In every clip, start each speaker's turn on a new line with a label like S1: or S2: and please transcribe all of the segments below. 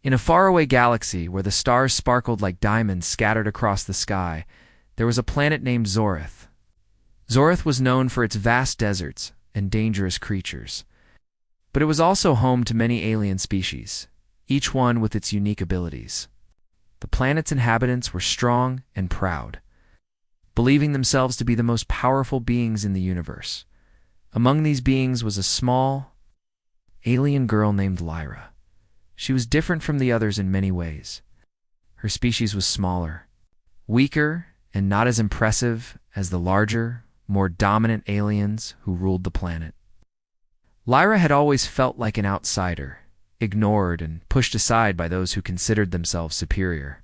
S1: In a faraway galaxy where the stars sparkled like diamonds scattered across the sky, there was a planet named Zorith. Zorith was known for its vast deserts and dangerous creatures. But it was also home to many alien species, each one with its unique abilities. The planet's inhabitants were strong and proud, believing themselves to be the most powerful beings in the universe. Among these beings was a small, alien girl named Lyra. She was different from the others in many ways. Her species was smaller, weaker, and not as impressive as the larger, more dominant aliens who ruled the planet. Lyra had always felt like an outsider, ignored and pushed aside by those who considered themselves superior.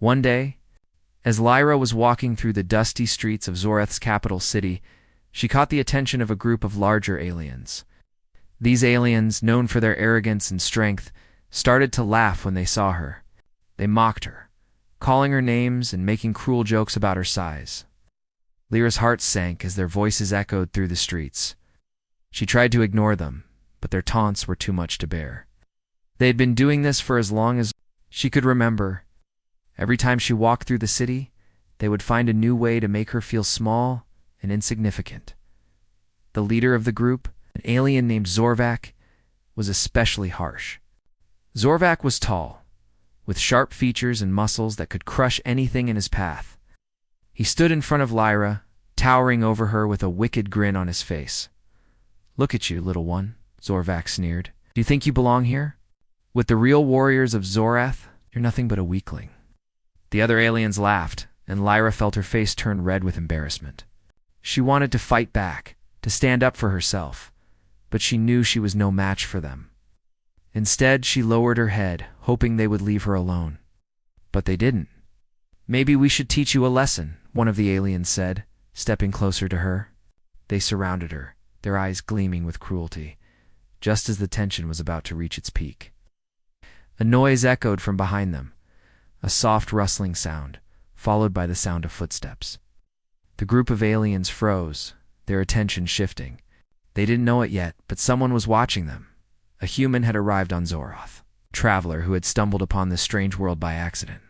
S1: One day, as Lyra was walking through the dusty streets of Zorith's capital city, she caught the attention of a group of larger aliens. These aliens, known for their arrogance and strength, started to laugh when they saw her. They mocked her, calling her names and making cruel jokes about her size. Lyra's heart sank as their voices echoed through the streets. She tried to ignore them, but their taunts were too much to bear. They had been doing this for as long as she could remember. Every time she walked through the city, they would find a new way to make her feel small and insignificant. The leader of the group, an alien named Zorvak, was especially harsh. Zorvak was tall, with sharp features and muscles that could crush anything in his path. He stood in front of Lyra, towering over her with a wicked grin on his face. "Look at you, little one," Zorvak sneered. "Do you think you belong here? With the real warriors of Zorath, you're nothing but a weakling." The other aliens laughed, and Lyra felt her face turn red with embarrassment. She wanted to fight back, to stand up for herself, but she knew she was no match for them. Instead, she lowered her head, hoping they would leave her alone. But they didn't. "Maybe we should teach you a lesson," one of the aliens said, stepping closer to her. They surrounded her, their eyes gleaming with cruelty, just as the tension was about to reach its peak. A noise echoed from behind them, a soft rustling sound, followed by the sound of footsteps. The group of aliens froze, their attention shifting. They didn't know it yet, but someone was watching them. A human had arrived on Zoroth, a traveler who had stumbled upon this strange world by accident.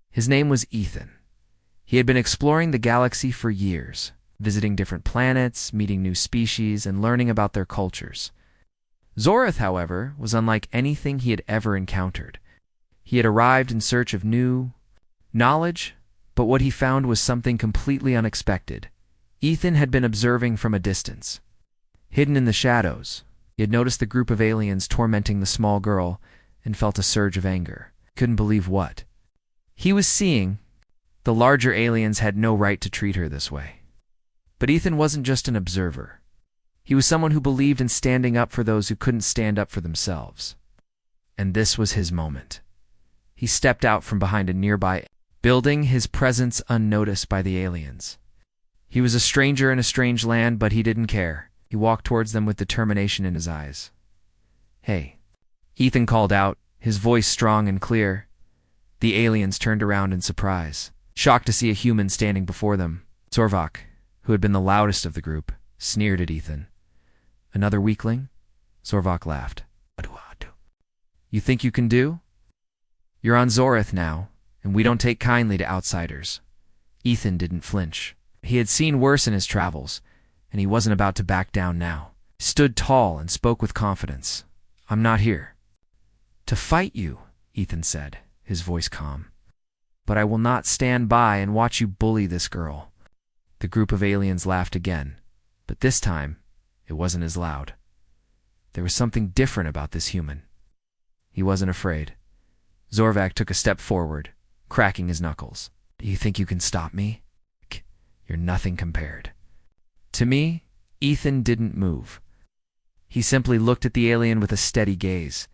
S1: His name was Ethan. He had been exploring the galaxy for years, visiting different planets, meeting new species, and learning about their cultures. Zoroth, however, was unlike anything he had ever encountered. He had arrived in search of new knowledge, but what he found was something completely unexpected. Ethan had been observing from a distance. Hidden in the shadows, he had noticed the group of aliens tormenting the small girl and felt a surge of anger. Couldn't believe what he was seeing. The larger aliens had no right to treat her this way. But Ethan wasn't just an observer. He was someone who believed in standing up for those who couldn't stand up for themselves. And this was his moment. He stepped out from behind a nearby building, his presence unnoticed by the aliens. He was a stranger in a strange land, but he didn't care. He walked towards them with determination in his eyes. "Hey," Ethan called out, his voice strong and clear. The aliens turned around in surprise, shocked to see a human standing before them. Zorvak, who had been the loudest of the group, sneered at Ethan. "Another weakling?" Zorvak laughed. "You think you can do? You're on Zorith now, and we don't take kindly to outsiders." Ethan didn't flinch. He had seen worse in his travels, and he wasn't about to back down now. He stood tall and spoke with confidence. "I'm not here to fight you," Ethan said, his voice calm. "But I will not stand by and watch you bully this girl." The group of aliens laughed again, but this time it wasn't as loud. There was something different about this human. He wasn't afraid. Zorvak took a step forward, cracking his knuckles. "Do you think you can stop me? You're nothing compared." To me, Ethan didn't move. He simply looked at the alien with a steady gaze.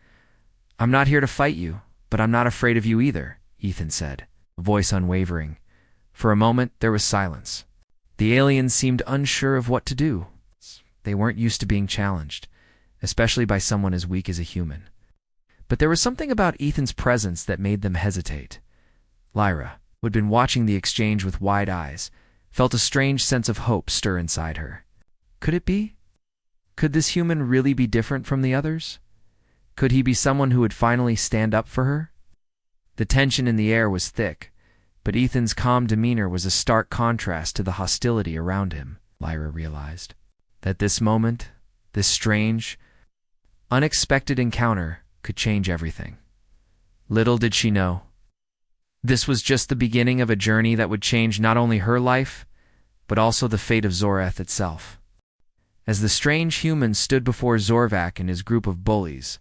S1: "I'm not here to fight you, but I'm not afraid of you either," Ethan said, voice unwavering. For a moment, there was silence. The aliens seemed unsure of what to do. They weren't used to being challenged, especially by someone as weak as a human. But there was something about Ethan's presence that made them hesitate. Lyra, who had been watching the exchange with wide eyes, felt a strange sense of hope stir inside her. Could it be? Could this human really be different from the others? Could he be someone who would finally stand up for her? The tension in the air was thick, but Ethan's calm demeanor was a stark contrast to the hostility around him. Lyra realized that this moment, this strange, unexpected encounter, could change everything. Little did she know, this was just the beginning of a journey that would change not only her life, but also the fate of Zoreth itself. As the strange human stood before Zorvac and his group of bullies,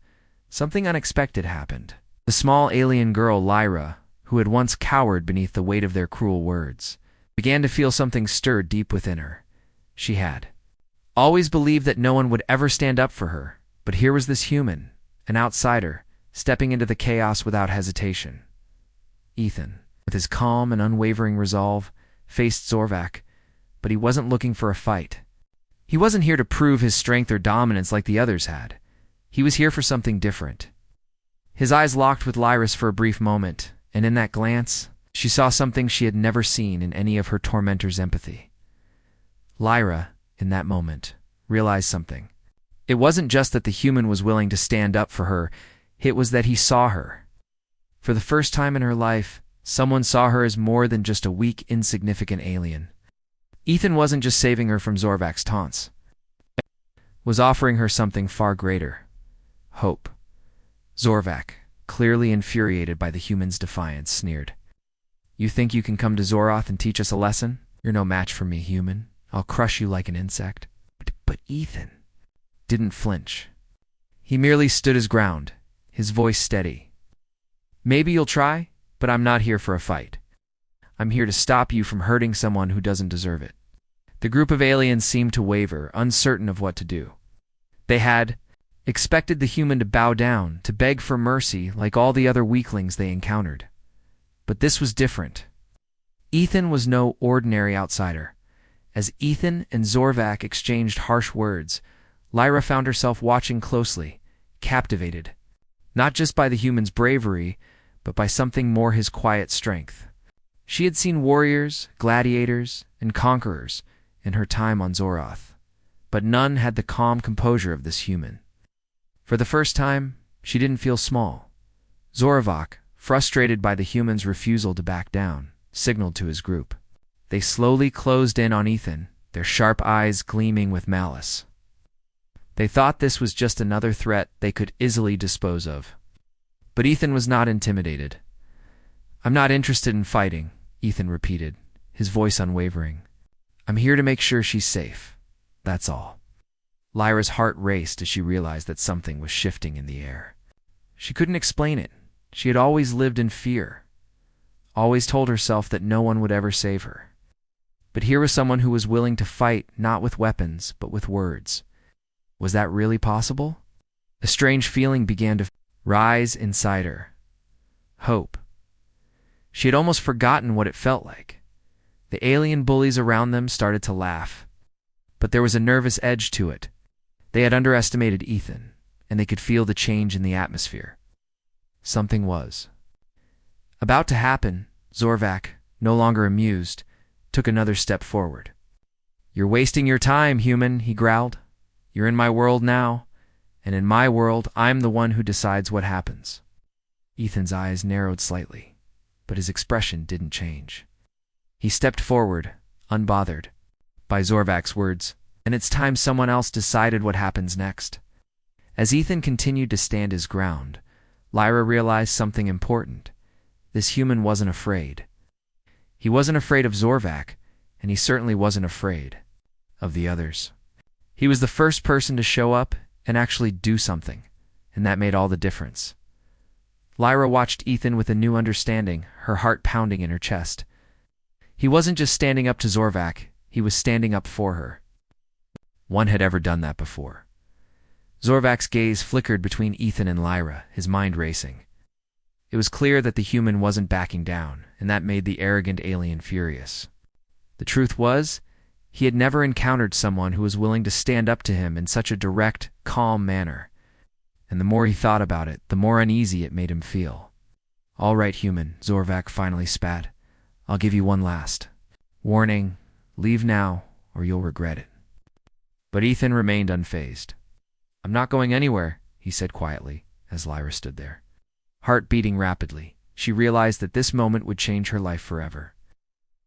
S1: something unexpected happened. The small alien girl, Lyra, who had once cowered beneath the weight of their cruel words, began to feel something stir deep within her. She had always believed that no one would ever stand up for her, but here was this human, an outsider, stepping into the chaos without hesitation. Ethan, with his calm and unwavering resolve, faced Zorvac, but he wasn't looking for a fight. He wasn't here to prove his strength or dominance like the others had. He was here for something different. His eyes locked with Lyra's for a brief moment, and in that glance, she saw something she had never seen in any of her tormentors' empathy. Lyra, in that moment, realized something. It wasn't just that the human was willing to stand up for her, it was that he saw her. For the first time in her life, someone saw her as more than just a weak, insignificant alien. Ethan wasn't just saving her from Zorvac's taunts, was offering her something far greater: hope. Zorvac, clearly infuriated by the human's defiance, sneered. "You think you can come to Zoroth and teach us a lesson? You're no match for me, human. I'll crush you like an insect." But Ethan didn't flinch. He merely stood his ground, his voice steady. "Maybe you'll try, but I'm not here for a fight. I'm here to stop you from hurting someone who doesn't deserve it." The group of aliens seemed to waver, uncertain of what to do. They had expected the human to bow down, to beg for mercy like all the other weaklings they encountered. But this was different. Ethan was no ordinary outsider. As Ethan and Zorvac exchanged harsh words, Lyra found herself watching closely, captivated, not just by the human's bravery, but by something more: his quiet strength. She had seen warriors, gladiators, and conquerors in her time on Zoroth, but none had the calm composure of this human. For the first time, she didn't feel small. Zorvac, frustrated by the human's refusal to back down, signaled to his group. They slowly closed in on Ethan, their sharp eyes gleaming with malice. They thought this was just another threat they could easily dispose of. But Ethan was not intimidated. "I'm not interested in fighting," Ethan repeated, his voice unwavering. "I'm here to make sure she's safe. That's all." Lyra's heart raced as she realized that something was shifting in the air. She couldn't explain it. She had always lived in fear, always told herself that no one would ever save her. But here was someone who was willing to fight, not with weapons, but with words. Was that really possible? A strange feeling began to rise inside her. Hope. She had almost forgotten what it felt like. The alien bullies around them started to laugh, but there was a nervous edge to it. They had underestimated Ethan, and they could feel the change in the atmosphere. Something was about to happen. Zorvac, no longer amused, took another step forward. "You're wasting your time, human," he growled. "You're in my world now, and in my world, I'm the one who decides what happens." Ethan's eyes narrowed slightly, but his expression didn't change. He stepped forward, unbothered by Zorvac's words, and it's time someone else decided what happens next. As Ethan continued to stand his ground, Lyra realized something important. This human wasn't afraid. He wasn't afraid of Zorvac, and he certainly wasn't afraid of the others. He was the first person to show up and actually do something, and that made all the difference. Lyra watched Ethan with a new understanding, her heart pounding in her chest. He wasn't just standing up to Zorvac, he was standing up for her. One had ever done that before. Zorvac's gaze flickered between Ethan and Lyra, his mind racing. It was clear that the human wasn't backing down, and that made the arrogant alien furious. The truth was, he had never encountered someone who was willing to stand up to him in such a direct, calm manner. And the more he thought about it, the more uneasy it made him feel. "All right, human," Zorvac finally spat. "I'll give you one last warning. Leave now, or you'll regret it." But Ethan remained unfazed. "I'm not going anywhere," he said quietly. as Lyra stood there. Heart beating rapidly, she realized that this moment would change her life forever.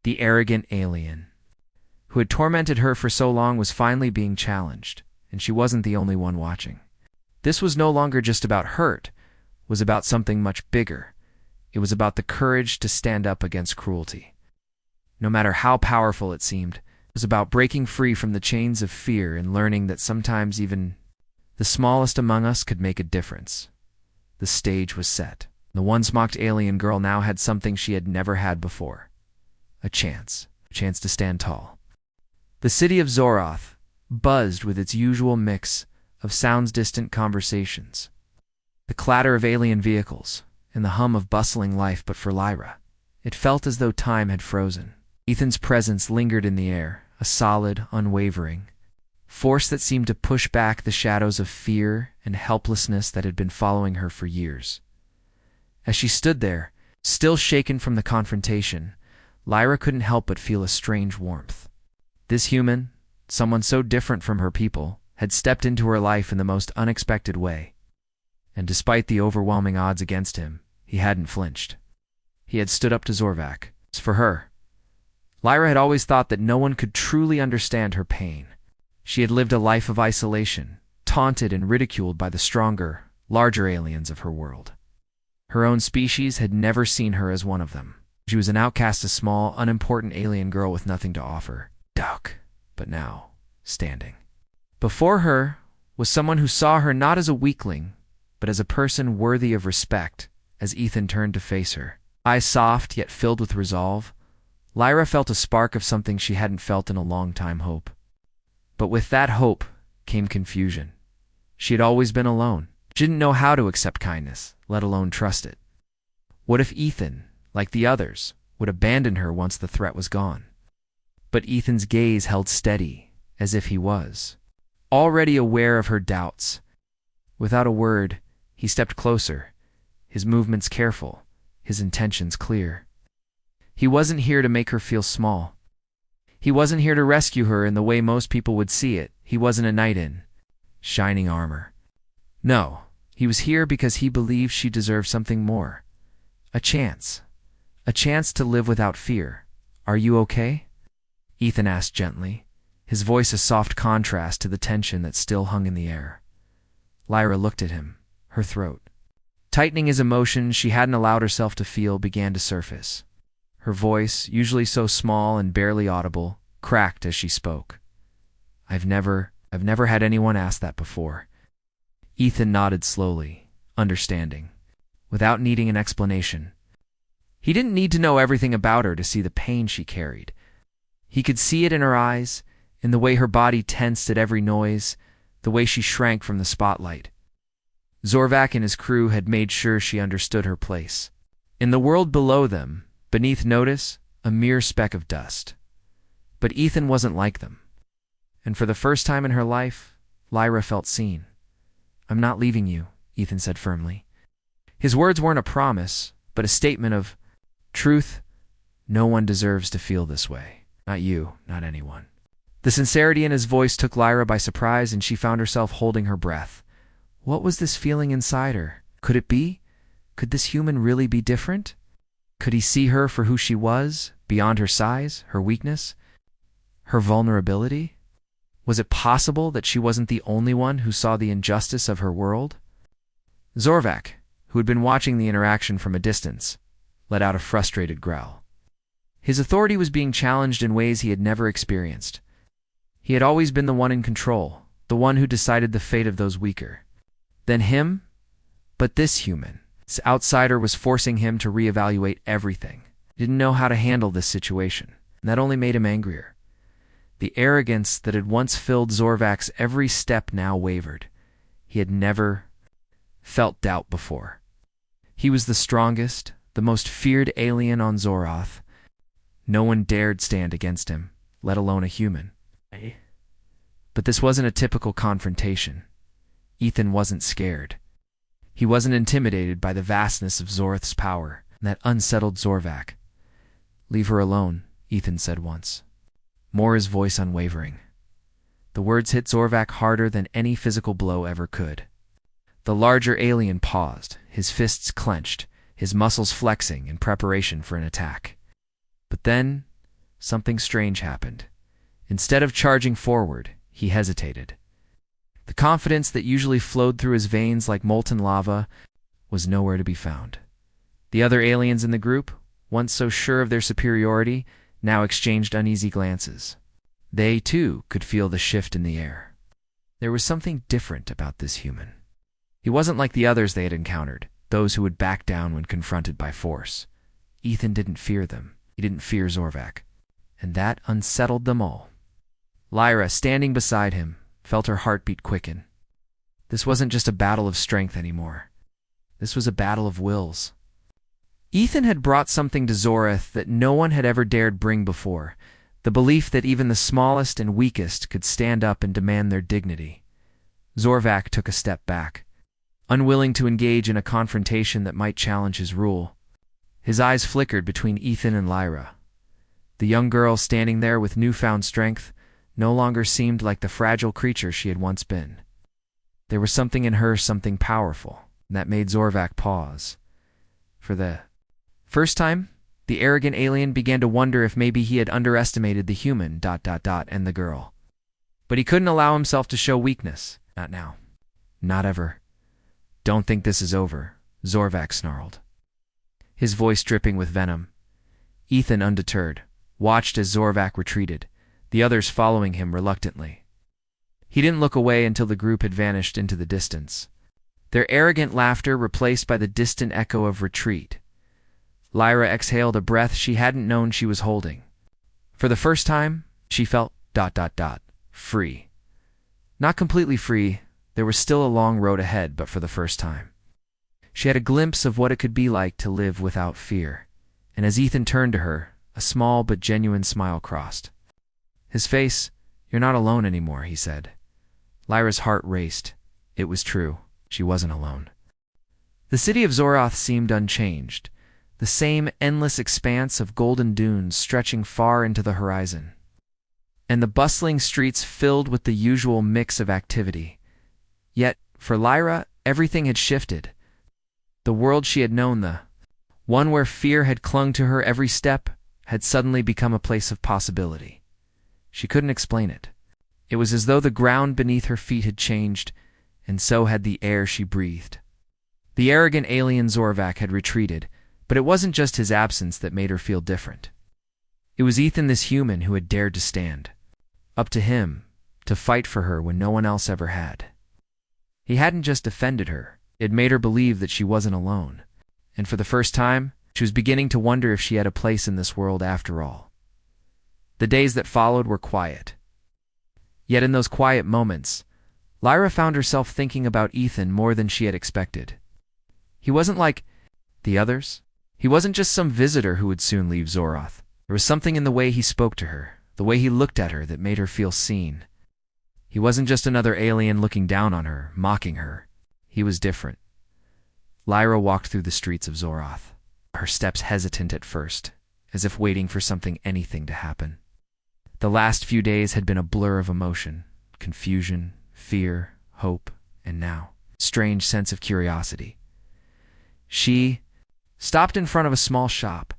S1: The arrogant alien who had tormented her for so long was finally being challenged, and she wasn't the only one watching. This was no longer just about hurt, it was about something much bigger. It was about the courage to stand up against cruelty. No matter how powerful it seemed, it was about breaking free from the chains of fear and learning that sometimes even the smallest among us could make a difference. The stage was set. The once mocked alien girl now had something she had never had before. A chance to stand tall. The city of Zoroth buzzed with its usual mix of sounds, distant conversations, the clatter of alien vehicles, and the hum of bustling life. But for Lyra, it felt as though time had frozen. Ethan's presence lingered in the air, a solid, unwavering force that seemed to push back the shadows of fear and helplessness that had been following her for years. As she stood there, still shaken from the confrontation, Lyra couldn't help but feel a strange warmth. This human, someone so different from her people, had stepped into her life in the most unexpected way. And despite the overwhelming odds against him, he hadn't flinched. He had stood up to Zorvac. For her, Lyra had always thought that no one could truly understand her pain. She had lived a life of isolation, taunted and ridiculed by the stronger, larger aliens of her world. Her own species had never seen her as one of them. She was an outcast, a small, unimportant alien girl with nothing to offer. But now, standing before her was someone who saw her not as a weakling, but as a person worthy of respect. As Ethan turned to face her, eyes soft yet filled with resolve, Lyra felt a spark of something she hadn't felt in a long time: hope. But with that hope came confusion. She had always been alone. She didn't know how to accept kindness, let alone trust it. What if Ethan, like the others, would abandon her once the threat was gone? But Ethan's gaze held steady, as if he was already aware of her doubts. Without a word, he stepped closer, his movements careful, his intentions clear. He wasn't here to make her feel small. He wasn't here to rescue her in the way most people would see it. He wasn't a knight in shining armor. No, he was here because he believed she deserved something more. A chance to live without fear. Are you okay? Ethan asked gently, his voice a soft contrast to the tension that still hung in the air. Lyra looked at him, her throat tightening as emotions she hadn't allowed herself to feel began to surface. Her voice, usually so small and barely audible, cracked as she spoke. I've never had anyone ask that before. Ethan nodded slowly, understanding, without needing an explanation. He didn't need to know everything about her to see the pain she carried. He could see it in her eyes, in the way her body tensed at every noise, the way she shrank from the spotlight. Zorvac and his crew had made sure she understood her place. In the world below them, beneath notice, a mere speck of dust. But Ethan wasn't like them. And for the first time in her life, Lyra felt seen. I'm not leaving you, Ethan said firmly. His words weren't a promise, but a statement of truth. No one deserves to feel this way. Not you, not anyone. The sincerity in his voice took Lyra by surprise, and she found herself holding her breath. What was this feeling inside her? Could it be? Could this human really be different? Could he see her for who she was, beyond her size, her weakness, her vulnerability? Was it possible that she wasn't the only one who saw the injustice of her world? Zorvac, who had been watching the interaction from a distance, let out a frustrated growl. His authority was being challenged in ways he had never experienced. He had always been the one in control, the one who decided the fate of those weaker. Then him? But this human, this outsider, was forcing him to reevaluate everything. He didn't know how to handle this situation, and that only made him angrier. The arrogance that had once filled Zorvac's every step now wavered. He had never felt doubt before. He was the strongest, the most feared alien on Zoroth. No one dared stand against him, let alone a human. But this wasn't a typical confrontation. Ethan wasn't scared. He wasn't intimidated by the vastness of Zoroth's power, and that unsettled Zorvac. Leave her alone, Ethan said once. More his voice unwavering. The words hit Zorvac harder than any physical blow ever could. The larger alien paused, his fists clenched, his muscles flexing in preparation for an attack. But then, something strange happened. Instead of charging forward, he hesitated. The confidence that usually flowed through his veins like molten lava was nowhere to be found. The other aliens in the group, once so sure of their superiority, now exchanged uneasy glances. They, too, could feel the shift in the air. There was something different about this human. He wasn't like the others they had encountered, those who would back down when confronted by force. Ethan didn't fear them. He didn't fear Zorvak. And that unsettled them all. Lyra, standing beside him, felt her heartbeat quicken. This wasn't just a battle of strength anymore. This was a battle of wills. Ethan had brought something to Zorith that no one had ever dared bring before, the belief that even the smallest and weakest could stand up and demand their dignity. Zorvak took a step back, unwilling to engage in a confrontation that might challenge his rule. His eyes flickered between Ethan and Lyra. The young girl standing there with newfound strength no longer seemed like the fragile creature she had once been. There was something in her, something powerful, that made Zorvak pause. For the first time, the arrogant alien began to wonder if maybe he had underestimated the human ... and the girl. But he couldn't allow himself to show weakness. Not now. Not ever. "Don't think this is over," Zorvak snarled, his voice dripping with venom. Ethan, undeterred, watched as Zorvak retreated, the others following him reluctantly. He didn't look away until the group had vanished into the distance, their arrogant laughter replaced by the distant echo of retreat. Lyra exhaled a breath she hadn't known she was holding. For the first time, she felt ... free. Not completely free, there was still a long road ahead, but for the first time. She had a glimpse of what it could be like to live without fear, and as Ethan turned to her, a small but genuine smile crossed his face. "You're not alone anymore," he said. Lyra's heart raced. It was true. She wasn't alone. The city of Zoroth seemed unchanged, the same endless expanse of golden dunes stretching far into the horizon, and the bustling streets filled with the usual mix of activity. Yet, for Lyra, everything had shifted. The world she had known, the one where fear had clung to her every step, had suddenly become a place of possibility. She couldn't explain it. It was as though the ground beneath her feet had changed, and so had the air she breathed. The arrogant alien Zorvak had retreated, but it wasn't just his absence that made her feel different. It was Ethan, this human, who had dared to stand. Up to him, to fight for her when no one else ever had. He hadn't just defended her, it made her believe that she wasn't alone. And for the first time, she was beginning to wonder if she had a place in this world after all. The days that followed were quiet. Yet in those quiet moments, Lyra found herself thinking about Ethan more than she had expected. He wasn't like the others. He wasn't just some visitor who would soon leave Zoroth. There was something in the way he spoke to her, the way he looked at her, that made her feel seen. He wasn't just another alien looking down on her, mocking her. He was different. Lyra walked through the streets of Zoroth, her steps hesitant at first, as if waiting for anything to happen. The last few days had been a blur of emotion, confusion, fear, hope, and now, strange sense of curiosity. She stopped in front of a small shop,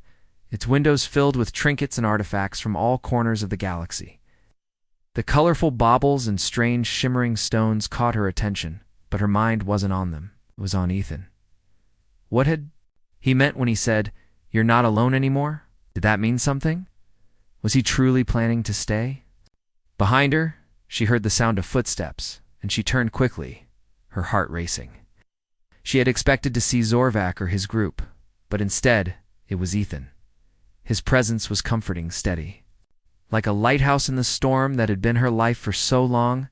S1: its windows filled with trinkets and artifacts from all corners of the galaxy. The colorful baubles and strange shimmering stones caught her attention, but her mind wasn't on them. It was on Ethan. What had he meant when he said, "You're not alone anymore"? Did that mean something? Was he truly planning to stay? Behind her, she heard the sound of footsteps, and she turned quickly, her heart racing. She had expected to see Zorvak or his group, but instead, it was Ethan. His presence was comforting, steady. Like a lighthouse in the storm that had been her life for so long,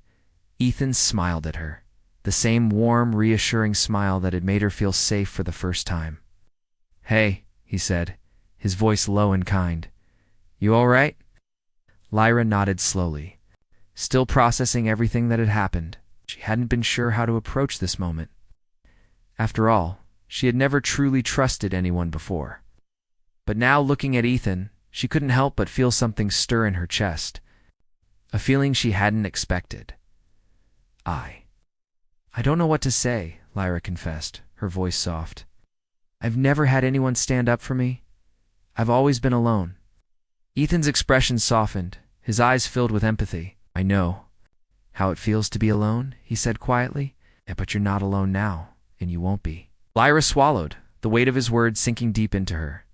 S1: Ethan smiled at her, the same warm, reassuring smile that had made her feel safe for the first time. "Hey," he said, his voice low and kind. "You all right?" Lyra nodded slowly, still processing everything that had happened. She hadn't been sure how to approach this moment. After all, she had never truly trusted anyone before. But now, looking at Ethan, she couldn't help but feel something stir in her chest, a feeling she hadn't expected. I I don't know what to say, Lyra confessed, her voice soft. I've never had anyone stand up for me. I've always been alone. Ethan's expression softened, his eyes filled with empathy. I know how it feels to be alone, he said quietly. Yeah, but you're not alone now, and you won't be. Lyra swallowed, the weight of his words sinking deep into her.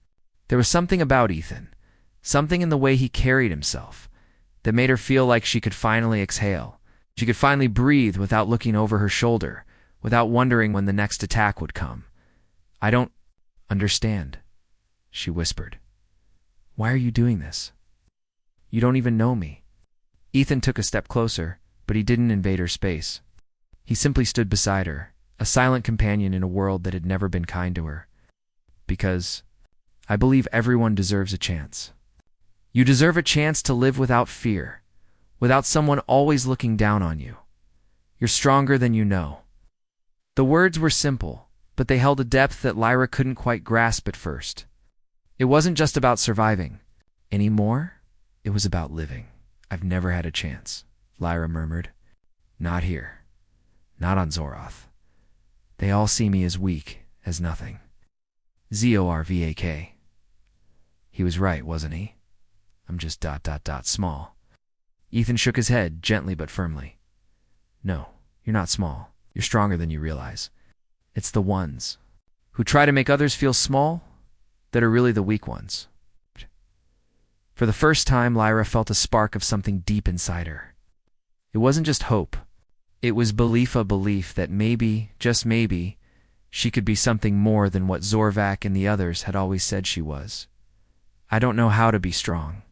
S1: There was something about Ethan, something in the way he carried himself, that made her feel like she could finally exhale. She could finally breathe without looking over her shoulder, without wondering when the next attack would come. I don't understand, she whispered. Why are you doing this? You don't even know me. Ethan took a step closer, but he didn't invade her space. He simply stood beside her, a silent companion in a world that had never been kind to her. Because I believe everyone deserves a chance. You deserve a chance to live without fear, without someone always looking down on you. You're stronger than you know. The words were simple, but they held a depth that Lyra couldn't quite grasp at first. It wasn't just about surviving. Anymore, it was about living. I've never had a chance, Lyra murmured. Not here. Not on Zoroth. They all see me as weak, as nothing. Zorvak. He was right, wasn't he? I'm just ... small. Ethan shook his head, gently but firmly. No, you're not small. You're stronger than you realize. It's the ones who try to make others feel small that are really the weak ones. For the first time, Lyra felt a spark of something deep inside her. It wasn't just hope. It was a belief that maybe, just maybe, she could be something more than what Zorvak and the others had always said she was. I don't know how to be strong,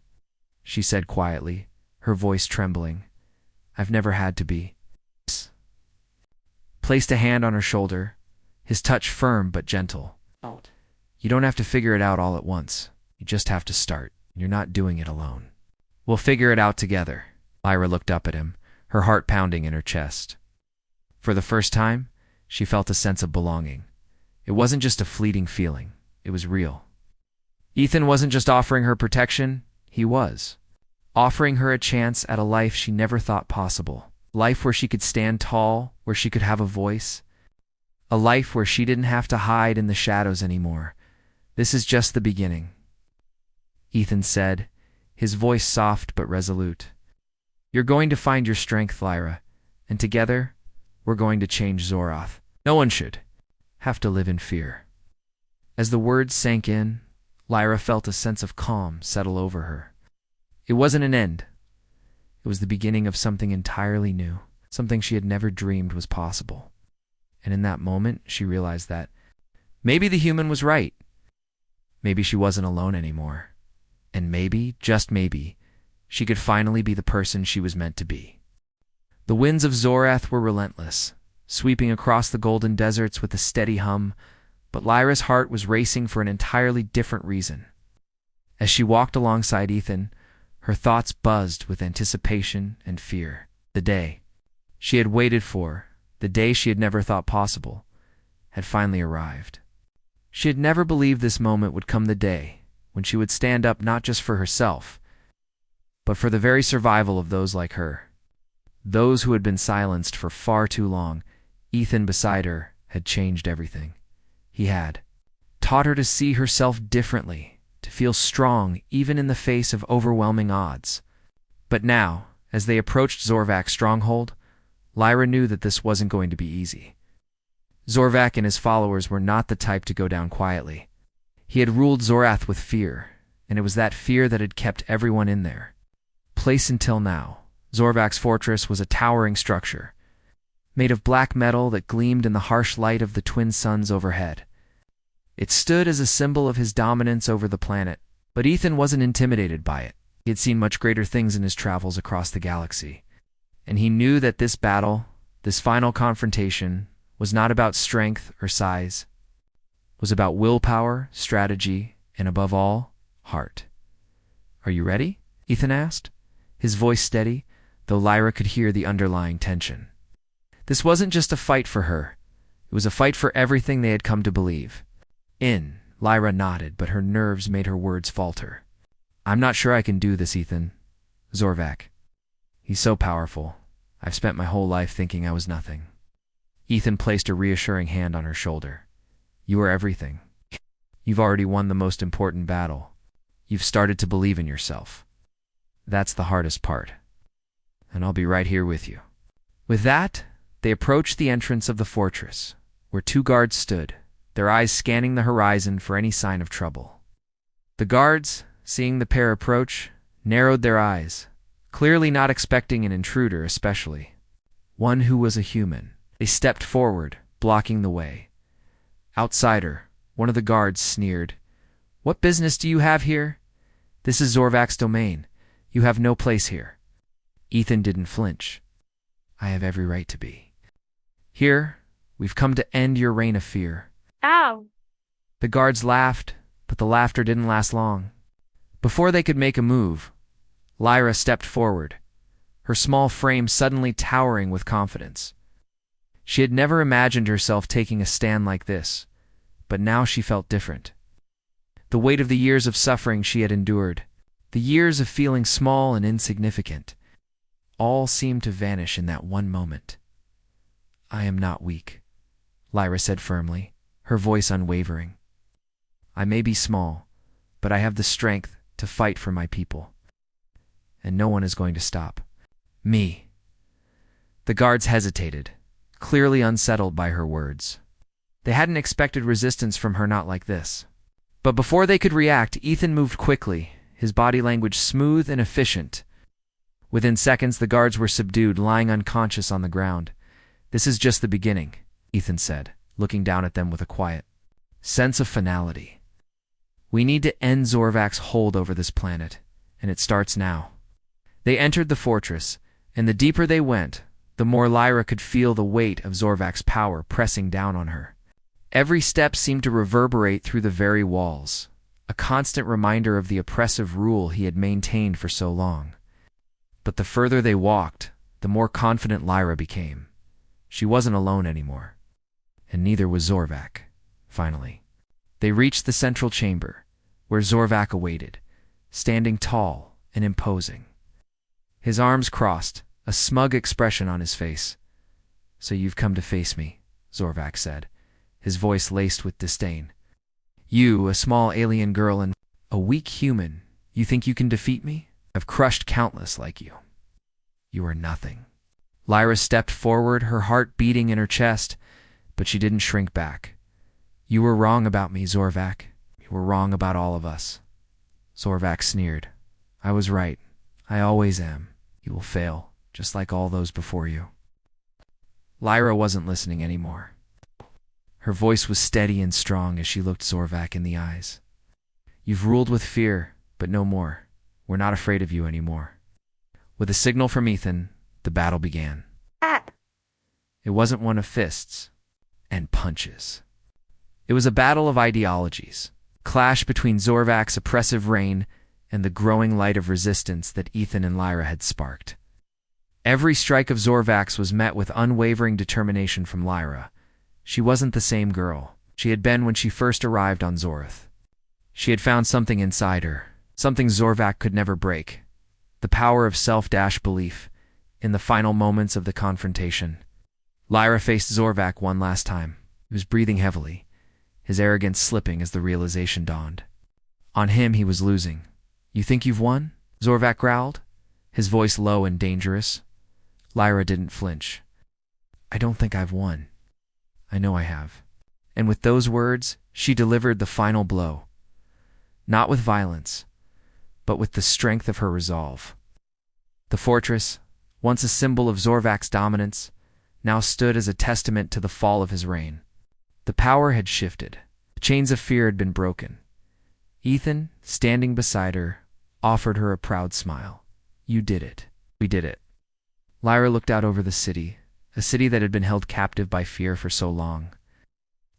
S1: she said quietly, her voice trembling. I've never had to be. Placed a hand on her shoulder, his touch firm but gentle. You don't have to figure it out all at once. You just have to start. You're not doing it alone. We'll figure it out together. Lyra looked up at him, her heart pounding in her chest. For the first time, she felt a sense of belonging. It wasn't just a fleeting feeling. It was real. Ethan wasn't just offering her protection. He was offering her a chance at a life she never thought possible. Life where she could stand tall, where she could have a voice. A life where she didn't have to hide in the shadows anymore. This is just the beginning, Ethan said, his voice soft but resolute. You're going to find your strength, Lyra, and together, we're going to change Zoroth. No one should have to live in fear. As the words sank in, Lyra felt a sense of calm settle over her. It wasn't an end. It was the beginning of something entirely new, something she had never dreamed was possible. And in that moment, she realized that maybe the human was right. Maybe she wasn't alone anymore. And maybe, just maybe, she could finally be the person she was meant to be. The winds of Zoroth were relentless, sweeping across the golden deserts with a steady hum, but Lyra's heart was racing for an entirely different reason. As she walked alongside Ethan, her thoughts buzzed with anticipation and fear. The day she had waited for, the day she had never thought possible, had finally arrived. She had never believed this moment would come, the day when she would stand up not just for herself, but for the very survival of those like her. Those who had been silenced for far too long. Ethan beside her had changed everything. He had taught her to see herself differently, to feel strong even in the face of overwhelming odds. But now, as they approached Zorvak's stronghold, Lyra knew that this wasn't going to be easy. Zorvak and his followers were not the type to go down quietly. He had ruled Zoroth with fear, and it was that fear that had kept everyone in there. Place until now, Zorvak's fortress was a towering structure, made of black metal that gleamed in the harsh light of the twin suns overhead. It stood as a symbol of his dominance over the planet, but Ethan wasn't intimidated by it. He had seen much greater things in his travels across the galaxy, and he knew that this battle, this final confrontation, was not about strength or size. It was about willpower, strategy, and above all, heart. Are you ready? Ethan asked, his voice steady, though Lyra could hear the underlying tension. This wasn't just a fight for her. It was a fight for everything they had come to believe. Lyra nodded, but her nerves made her words falter. I'm not sure I can do this, Ethan. Zorvak. He's so powerful. I've spent my whole life thinking I was nothing. Ethan placed a reassuring hand on her shoulder. You are everything. You've already won the most important battle. You've started to believe in yourself. That's the hardest part. And I'll be right here with you. With that, they approached the entrance of the fortress, where two guards stood, their eyes scanning the horizon for any sign of trouble. The guards, seeing the pair approach, narrowed their eyes, clearly not expecting an intruder especially. One who was a human. They stepped forward, blocking the way. Outsider, one of the guards sneered. What business do you have here? This is Zorvak's domain. You have no place here. Ethan didn't flinch. I have every right to be. Here, we've come to end your reign of fear.
S2: Ow!
S1: The guards laughed, but the laughter didn't last long. Before they could make a move, Lyra stepped forward, her small frame suddenly towering with confidence. She had never imagined herself taking a stand like this, but now she felt different. The weight of the years of suffering she had endured, the years of feeling small and insignificant, all seemed to vanish in that one moment. I am not weak, Lyra said firmly, her voice unwavering. I may be small, but I have the strength to fight for my people. And no one is going to stop me. The guards hesitated, clearly unsettled by her words. They hadn't expected resistance from her not like this. But before they could react, Ethan moved quickly, his body language smooth and efficient. Within seconds, the guards were subdued, lying unconscious on the ground. This is just the beginning, Ethan said, looking down at them with a quiet sense of finality. We need to end Zorvak's hold over this planet, and it starts now. They entered the fortress, and the deeper they went, the more Lyra could feel the weight of Zorvak's power pressing down on her. Every step seemed to reverberate through the very walls, a constant reminder of the oppressive rule he had maintained for so long. But the further they walked, the more confident Lyra became. She wasn't alone anymore. And neither was Zorvak. Finally, they reached the central chamber, where Zorvak awaited, standing tall and imposing. His arms crossed, a smug expression on his face. So you've come to face me, Zorvak said, his voice laced with disdain. You, a small alien girl and a weak human, you think you can defeat me? I've crushed countless like you. You are nothing. Lyra stepped forward, her heart beating in her chest, but she didn't shrink back. You were wrong about me, Zorvak. You were wrong about all of us. Zorvak sneered. I was right. I always am. You will fail, just like all those before you. Lyra wasn't listening anymore. Her voice was steady and strong as she looked Zorvak in the eyes. You've ruled with fear, but no more. We're not afraid of you anymore. With a signal from Ethan, the battle began. It wasn't one of fists and punches. It was a battle of ideologies, clash between Zorvak's oppressive reign and the growing light of resistance that Ethan and Lyra had sparked. Every strike of Zorvak's was met with unwavering determination from Lyra. She wasn't the same girl she had been when she first arrived on Zorth. She had found something inside her, something Zorvak could never break. The power of self-belief in the final moments of the confrontation. Lyra faced Zorvak one last time. He was breathing heavily, his arrogance slipping as the realization dawned. On him, he was losing. You think you've won? Zorvak growled, his voice low and dangerous. Lyra didn't flinch. I don't think I've won. I know I have. And with those words, she delivered the final blow. Not with violence, but with the strength of her resolve. The fortress, once a symbol of Zorvak's dominance, now stood as a testament to the fall of his reign. The power had shifted. The chains of fear had been broken. Ethan, standing beside her, offered her a proud smile. You did it. We did it. Lyra looked out over the city, a city that had been held captive by fear for so long.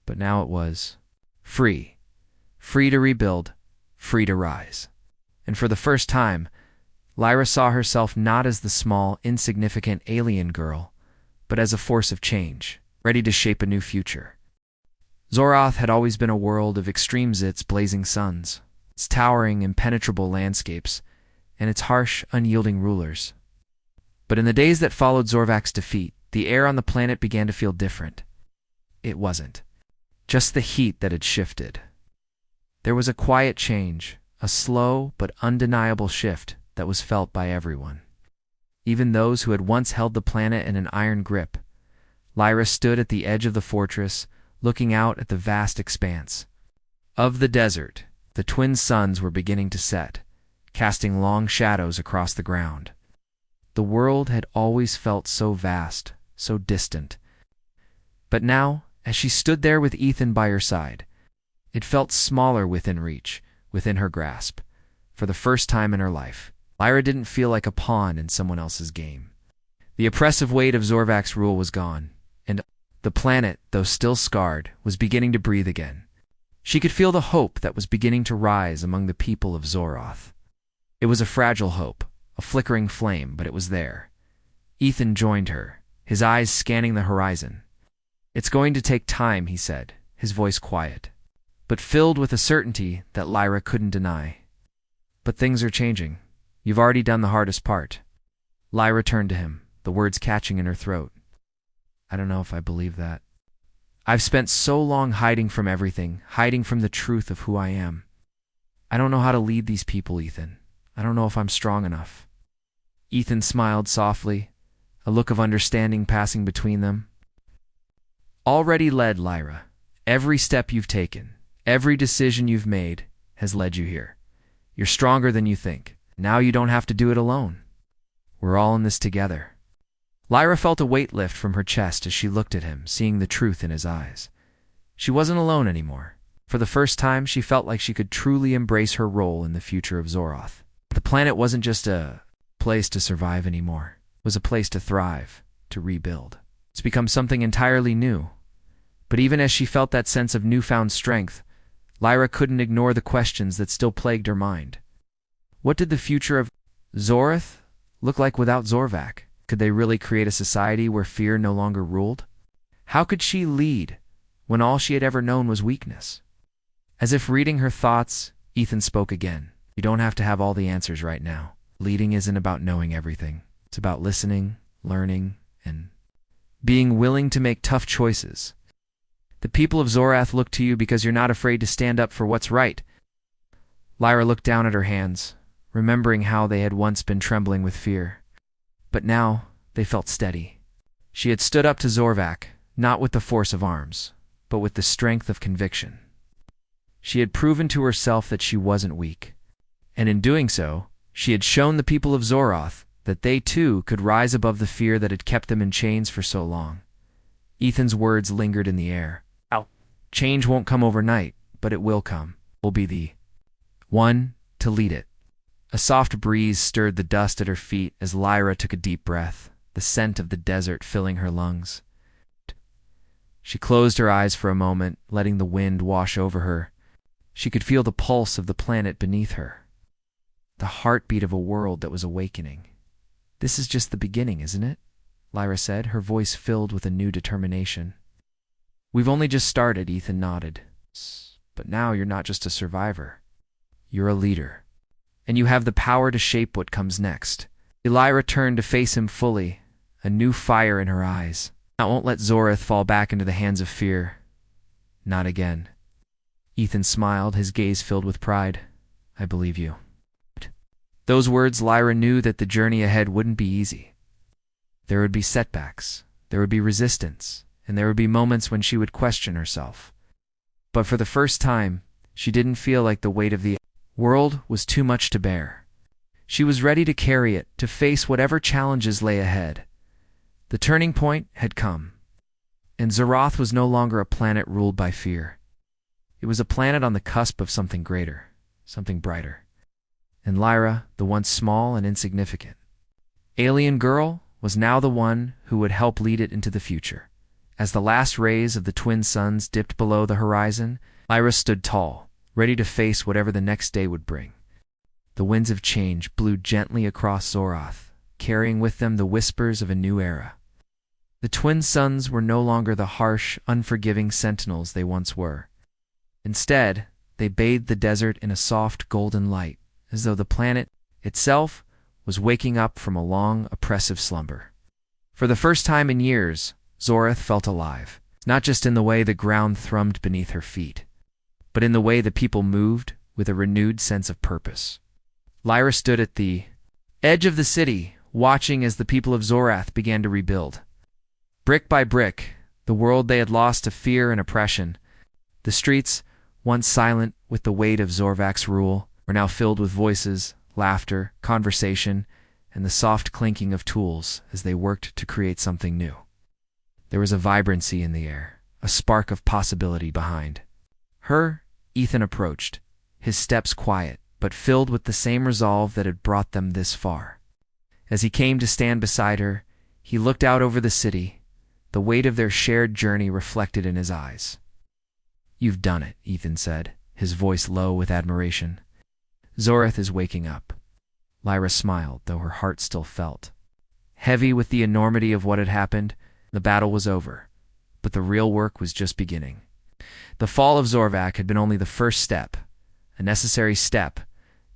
S1: But now it was free. Free to rebuild, free to rise. And for the first time, Lyra saw herself not as the small, insignificant alien girl, but as a force of change, ready to shape a new future. Zoroth had always been a world of extreme its blazing suns, its towering, impenetrable landscapes, and its harsh, unyielding rulers. But in the days that followed Zorvak's defeat, the air on the planet began to feel different. It wasn't just the heat that had shifted. There was a quiet change, a slow but undeniable shift that was felt by everyone. Even those who had once held the planet in an iron grip. Lyra stood at the edge of the fortress, looking out at the vast expanse of the desert. The twin suns were beginning to set, casting long shadows across the ground. The world had always felt so vast, so distant. But now, as she stood there with Ethan by her side, it felt smaller within reach, within her grasp. For the first time in her life, Lyra didn't feel like a pawn in someone else's game. The oppressive weight of Zorvak's rule was gone, and the planet, though still scarred, was beginning to breathe again. She could feel the hope that was beginning to rise among the people of Zoroth. It was a fragile hope, a flickering flame, but it was there. Ethan joined her, his eyes scanning the horizon. "It's going to take time," he said, his voice quiet, but filled with a certainty that Lyra couldn't deny. "But things are changing. You've already done the hardest part." Lyra turned to him, the words catching in her throat. "I don't know if I believe that. I've spent so long hiding from everything, hiding from the truth of who I am. I don't know how to lead these people, Ethan. I don't know if I'm strong enough." Ethan smiled softly, a look of understanding passing between them. "Already led, Lyra. Every step you've taken, every decision you've made has led you here. You're stronger than you think. Now you don't have to do it alone. We're all in this together." Lyra felt a weight lift from her chest as she looked at him, seeing the truth in his eyes. She wasn't alone anymore. For the first time, she felt like she could truly embrace her role in the future of Zoroth. The planet wasn't just a place to survive anymore. It was a place to thrive, to rebuild. It's become something entirely new. But even as she felt that sense of newfound strength, Lyra couldn't ignore the questions that still plagued her mind. What did the future of Zoroth look like without Zorvak? Could they really create a society where fear no longer ruled? How could she lead when all she had ever known was weakness? As if reading her thoughts, Ethan spoke again. "You don't have to have all the answers right now. Leading isn't about knowing everything. It's about listening, learning, and being willing to make tough choices. The people of Zoroth look to you because you're not afraid to stand up for what's right." Lyra looked down at her hands, remembering how they had once been trembling with fear. But now they felt steady. She had stood up to Zorvak, not with the force of arms, but with the strength of conviction. She had proven to herself that she wasn't weak. And in doing so, she had shown the people of Zoroth that they too could rise above the fear that had kept them in chains for so long. Ethan's words lingered in the air. "Change won't come overnight, but it will come. We'll be the one to lead it." A soft breeze stirred the dust at her feet as Lyra took a deep breath, the scent of the desert filling her lungs. She closed her eyes for a moment, letting the wind wash over her. She could feel the pulse of the planet beneath her, the heartbeat of a world that was awakening. "This is just the beginning, isn't it?" Lyra said, her voice filled with a new determination. "We've only just started," Ethan nodded. "But now you're not just a survivor. You're a leader. And you have the power to shape what comes next." Lyra turned to face him fully, a new fire in her eyes. "I won't let Zoroth fall back into the hands of fear. Not again." Ethan smiled, his gaze filled with pride. "I believe you." Those words, Lyra knew that the journey ahead wouldn't be easy. There would be setbacks, there would be resistance, and there would be moments when she would question herself. But for the first time, she didn't feel like the weight of the world was too much to bear. She was ready to carry it, to face whatever challenges lay ahead. The turning point had come, and Zoroth was no longer a planet ruled by fear. It was a planet on the cusp of something greater, something brighter. And Lyra, the once small and insignificant alien girl, was now the one who would help lead it into the future. As the last rays of the twin suns dipped below the horizon, Lyra stood tall, ready to face whatever the next day would bring. The winds of change blew gently across Zoroth, carrying with them the whispers of a new era. The twin suns were no longer the harsh, unforgiving sentinels they once were. Instead, they bathed the desert in a soft golden light, as though the planet itself was waking up from a long, oppressive slumber. For the first time in years, Zorith felt alive, not just in the way the ground thrummed beneath her feet, but in the way the people moved with a renewed sense of purpose. Lyra stood at the edge of the city, watching as the people of Zorath began to rebuild. Brick by brick, the world they had lost to fear and oppression. The streets, once silent with the weight of Zorvak's rule, were now filled with voices, laughter, conversation, and the soft clinking of tools as they worked to create something new. There was a vibrancy in the air, a spark of possibility behind her. Ethan approached, his steps quiet, but filled with the same resolve that had brought them this far. As he came to stand beside her, he looked out over the city, the weight of their shared journey reflected in his eyes. "You've done it," Ethan said, his voice low with admiration. "Zorith is waking up." Lyra smiled, though her heart still felt heavy with the enormity of what had happened. The battle was over, but the real work was just beginning. The fall of Zorvak had been only the first step, a necessary step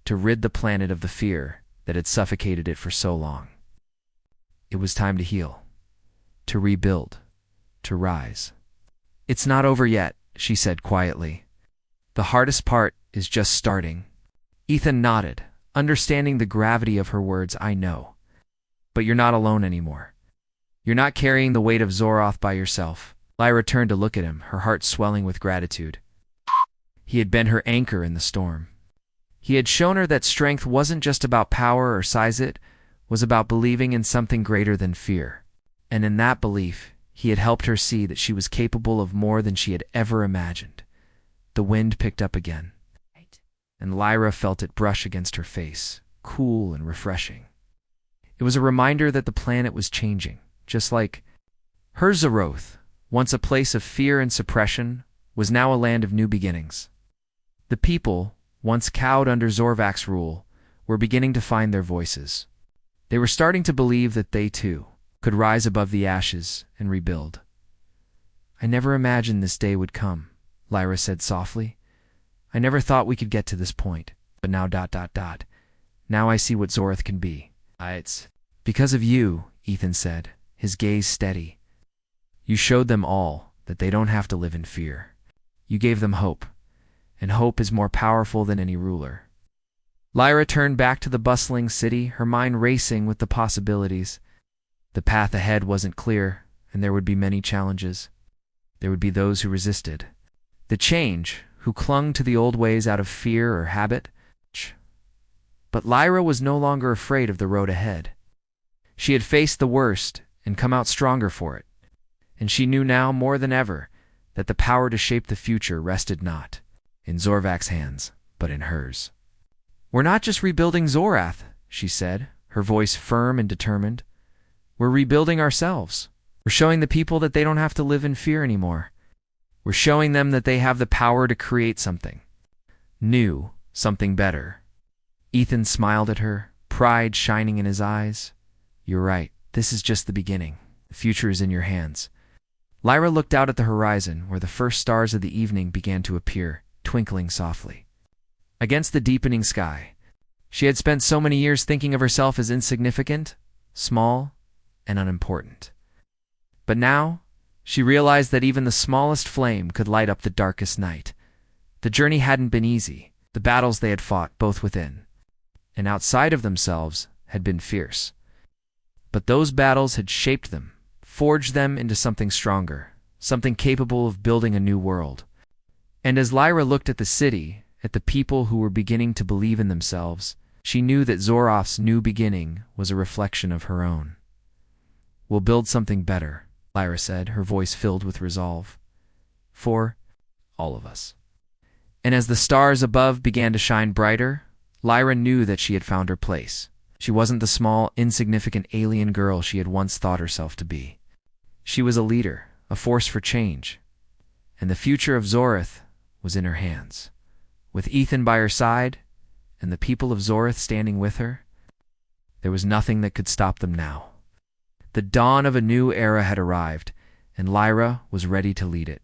S1: to rid the planet of the fear that had suffocated it for so long. It was time to heal, to rebuild, to rise. "It's not over yet," she said quietly. "The hardest part is just starting." Ethan nodded, understanding the gravity of her words. "I know. But you're not alone anymore. You're not carrying the weight of Zoroth by yourself." Lyra turned to look at him, her heart swelling with gratitude. He had been her anchor in the storm. He had shown her that strength wasn't just about power or size, it was about believing in something greater than fear. And in that belief, he had helped her see that she was capable of more than she had ever imagined. The wind picked up again, and Lyra felt it brush against her face, cool and refreshing. It was a reminder that the planet was changing, just like her Zoroth, once a place of fear and suppression, was now a land of new beginnings. The people, once cowed under Zorvak's rule, were beginning to find their voices. They were starting to believe that they, too, could rise above the ashes and rebuild. "I never imagined this day would come," Lyra said softly. "I never thought we could get to this point, but now ... Now I see what Zoroth can be." "It's because of you," Ethan said, his gaze steady. "You showed them all that they don't have to live in fear. You gave them hope, and hope is more powerful than any ruler." Lyra turned back to the bustling city, her mind racing with the possibilities. The path ahead wasn't clear, and there would be many challenges. There would be those who resisted the change, who clung to the old ways out of fear or habit. But Lyra was no longer afraid of the road ahead. She had faced the worst and come out stronger for it. And she knew now more than ever that the power to shape the future rested not in Zorvak's hands, but in hers. "We're not just rebuilding Zorath," she said, her voice firm and determined. "We're rebuilding ourselves. We're showing the people that they don't have to live in fear anymore. We're showing them that they have the power to create something new, something better." Ethan smiled at her, pride shining in his eyes. "You're right. This is just the beginning. The future is in your hands." Lyra looked out at the horizon, where the first stars of the evening began to appear, twinkling softly against the deepening sky. She had spent so many years thinking of herself as insignificant, small, and unimportant. But now, she realized that even the smallest flame could light up the darkest night. The journey hadn't been easy. The battles they had fought, both within and outside of themselves, had been fierce. But those battles had shaped them, forged them into something stronger, something capable of building a new world. And as Lyra looked at the city, at the people who were beginning to believe in themselves, she knew that Zoroth's new beginning was a reflection of her own. "We'll build something better," Lyra said, her voice filled with resolve. "For all of us." And as the stars above began to shine brighter, Lyra knew that she had found her place. She wasn't the small, insignificant alien girl she had once thought herself to be. She was a leader, a force for change. And the future of Zoroth was in her hands. With Ethan by her side, and the people of Zoroth standing with her, there was nothing that could stop them now. The dawn of a new era had arrived, and Lyra was ready to lead it.